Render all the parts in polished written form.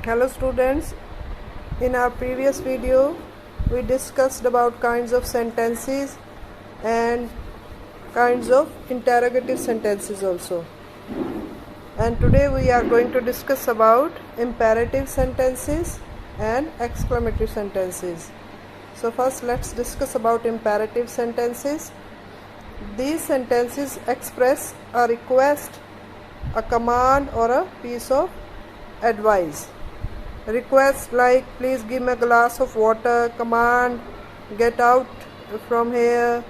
Hello students, in our previous video we discussed about kinds of sentences and kinds of interrogative sentences also, and today we are going to discuss about imperative sentences and exclamatory sentences. So first let's discuss about imperative sentences. These sentences express a request, a command or a piece of advice. Request like please give me a glass of water, command get out from here,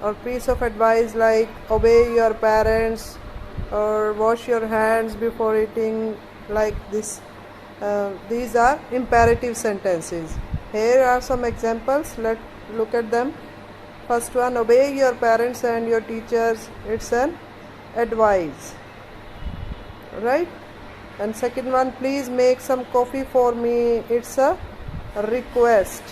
or piece of advice like obey your parents or wash your hands before eating, like this. These are imperative sentences. Here are some examples, let's look at them. First one, obey your parents and your teachers, it's an advice, right? And second one, please make some coffee for me, it's a request.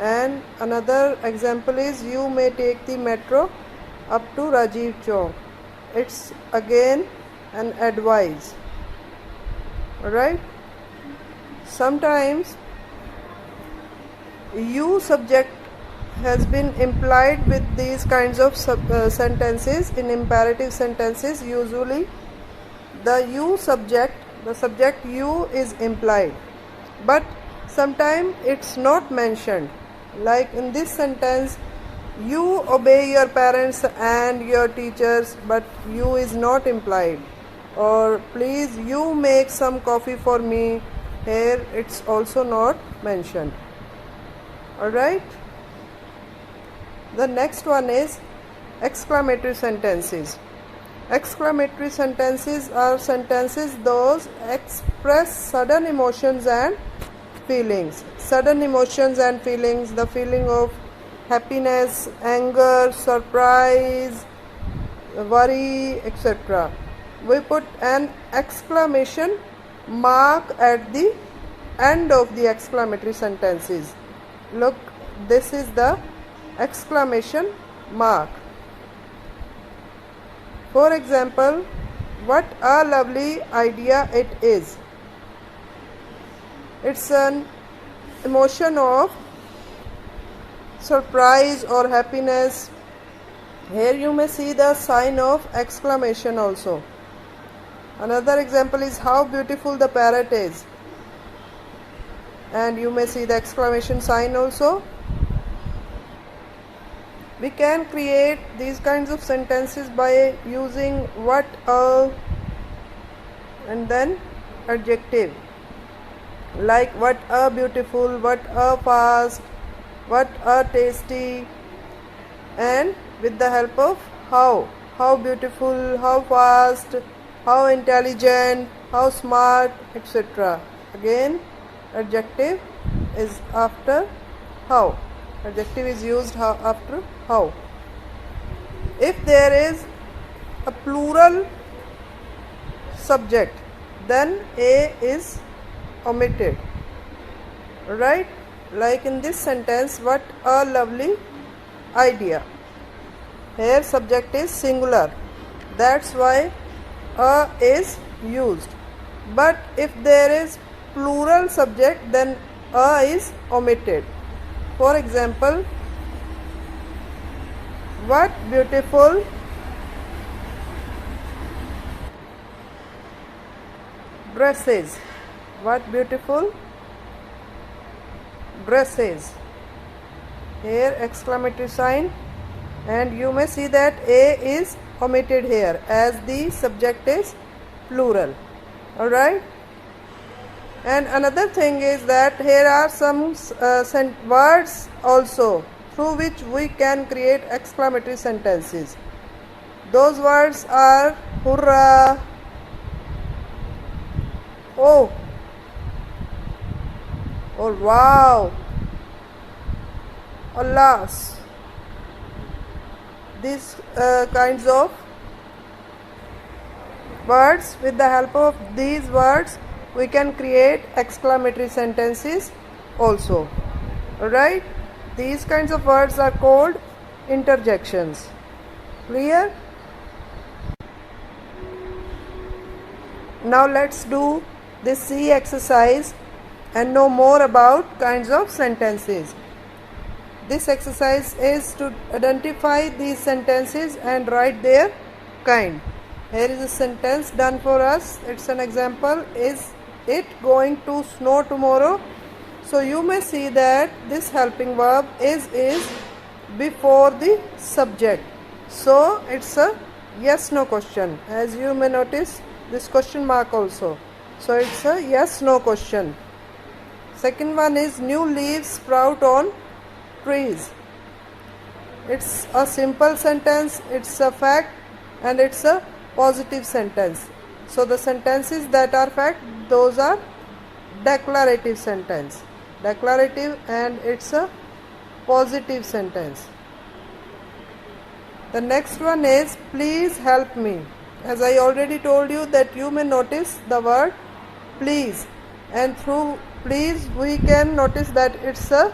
And another example is you may take the metro up to Rajiv Chowk, it's again an advice, right? Sometimes you subject has been implied with these kinds of sentences. In imperative sentences, usually the you subject, the subject you is implied, but sometimes it's not mentioned. Like in this sentence, you obey your parents and your teachers, but you is not implied. Or please you make some coffee for me, here it's also not mentioned. Alright. The next one is exclamatory sentences. Exclamatory sentences are sentences those express sudden emotions and feelings. Sudden emotions and feelings, the feeling of happiness, anger, surprise, worry, etc. We put an exclamation mark at the end of the exclamatory sentences. Look, this is the exclamation mark. For example, what a lovely idea it is. It's an emotion of surprise or happiness. Here you may see the sign of exclamation also. Another example is how beautiful the parrot is, and you may see the exclamation sign also. We can create these kinds of sentences by using what a and then adjective, like what a beautiful, what a fast, what a tasty, and with the help of how beautiful, how fast, how intelligent, how smart, etc. Again, adjective is after how. Adjective is used after how. If there is a plural subject, then a is omitted, right? Like in this sentence, what a lovely idea. Here subject is singular, that's why a is used. But if there is plural subject, then a is omitted. For example, what beautiful dresses. What beautiful dresses. Here exclamatory sign, and you may see that a is omitted here as the subject is plural. Alright. And another thing is that here are some words also through which we can create exclamatory sentences. Those words are hurrah, oh, or wow, alas. These kinds of words, with the help of these words we can create exclamatory sentences also. Alright, these kinds of words are called interjections. Clear? Now let's do this C exercise and know more about kinds of sentences. This exercise is to identify these sentences and write their kind. Here is a sentence done for us. It's an example. Is it going to snow tomorrow? So you may see that this helping verb is before the subject. So it's a yes no question. As you may notice this question mark also. So it's a yes no question. Second one is new leaves sprout on trees. It's a simple sentence, it's a fact, and it's a positive sentence. So the sentences that are fact, those are declarative sentence. Declarative, and it's a positive sentence. The next one is please help me. As I already told you that you may notice the word please, and through please we can notice that it's a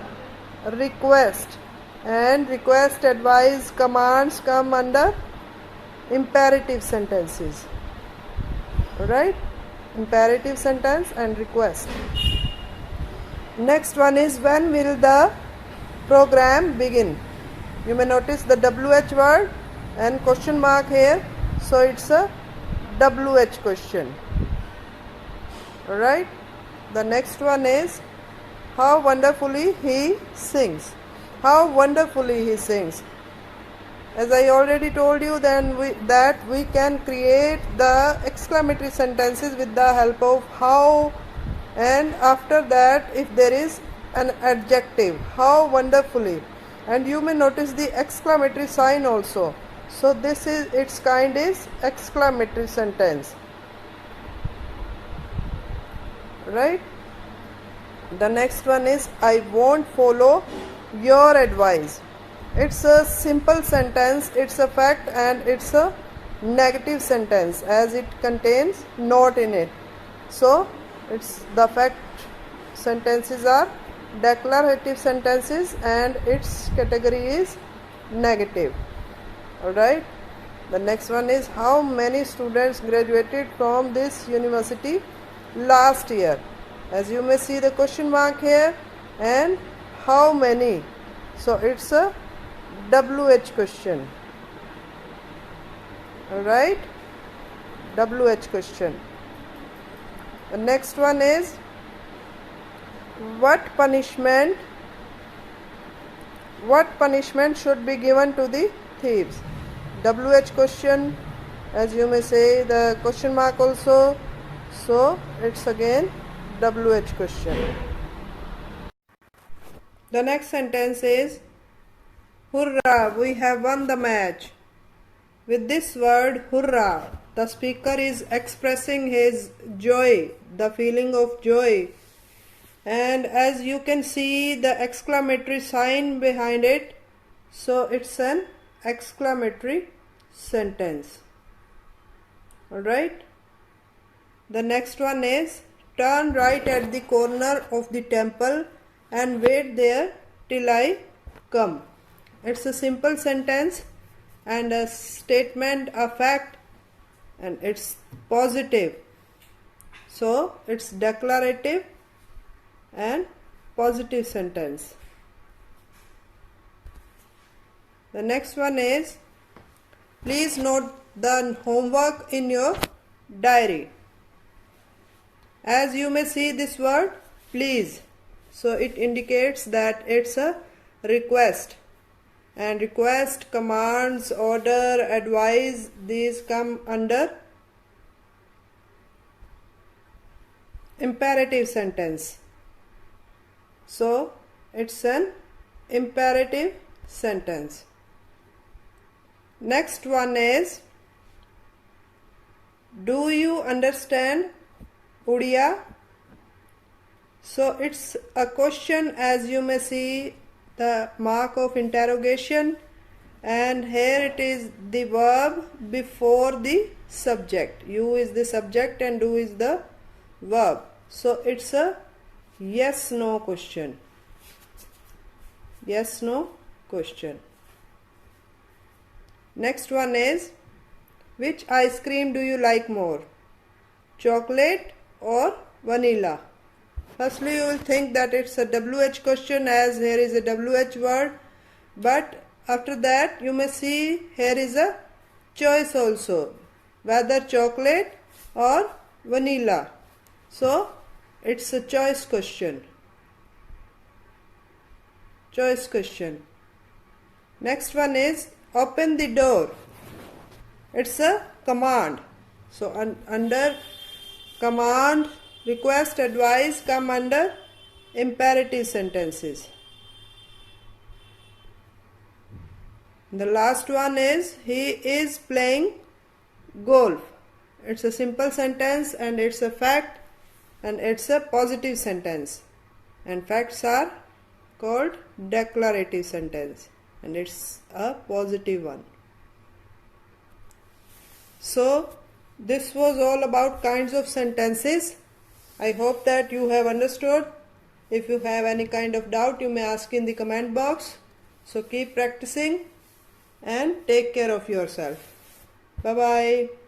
request, and request, advice, commands come under imperative sentences. Alright, imperative sentence and request. Next one is when will the program begin? You may notice the WH word and question mark here, so it's a WH question. Alright, the next one is how wonderfully he sings. How wonderfully he sings. As I already told you that we can create the exclamatory sentences with the help of how, and after that if there is an adjective, how wonderfully, and you may notice the exclamatory sign also. So this is its kind is exclamatory sentence. Right? The next one is I won't follow your advice. It's a simple sentence, it's a fact, and it's a negative sentence as it contains not in it. So it's the fact sentences are declarative sentences and its category is negative. Alright. The next one is how many students graduated from this university last year. As you may see the question mark here, and how many. So it's a WH question. Alright, WH question. The next one is what punishment should be given to the thieves. WH question, as you may say the question mark also, so it's again WH question. The next sentence is hurrah, we have won the match. With this word hurrah, the speaker is expressing his joy, the feeling of joy, and as you can see the exclamatory sign behind it, so it's an exclamatory sentence. Alright. The next one is turn right at the corner of the temple and wait there till I come. It's a simple sentence and a statement, a fact, and it's positive. So it's declarative and positive sentence. The next one is please note the homework in your diary. As you may see this word please, so it indicates that it's a request, and request, commands, order, advice, these come under imperative sentence. So it's an imperative sentence. Next one is do you understand Udiya? So it's a question, as you may see the mark of interrogation, and here it is the verb before the subject. You is the subject and do is the verb. So it's a yes no question. Yes no question. Next one is which ice cream do you like more? chocolate or vanilla. Firstly, you will think that it's a WH question as here is a WH word, but after that you may see here is a choice also, whether chocolate or vanilla. So it's a choice question. Choice question. Next one is open the door. It's a command. So under command, request, advice come under imperative sentences. The last one is he is playing golf. It's a simple sentence and it's a fact and it's a positive sentence. And facts are called declarative sentence and it's a positive one. So this was all about kinds of sentences. I hope that you have understood. If you have any kind of doubt, you may ask in the comment box. So keep practicing and take care of yourself. Bye bye.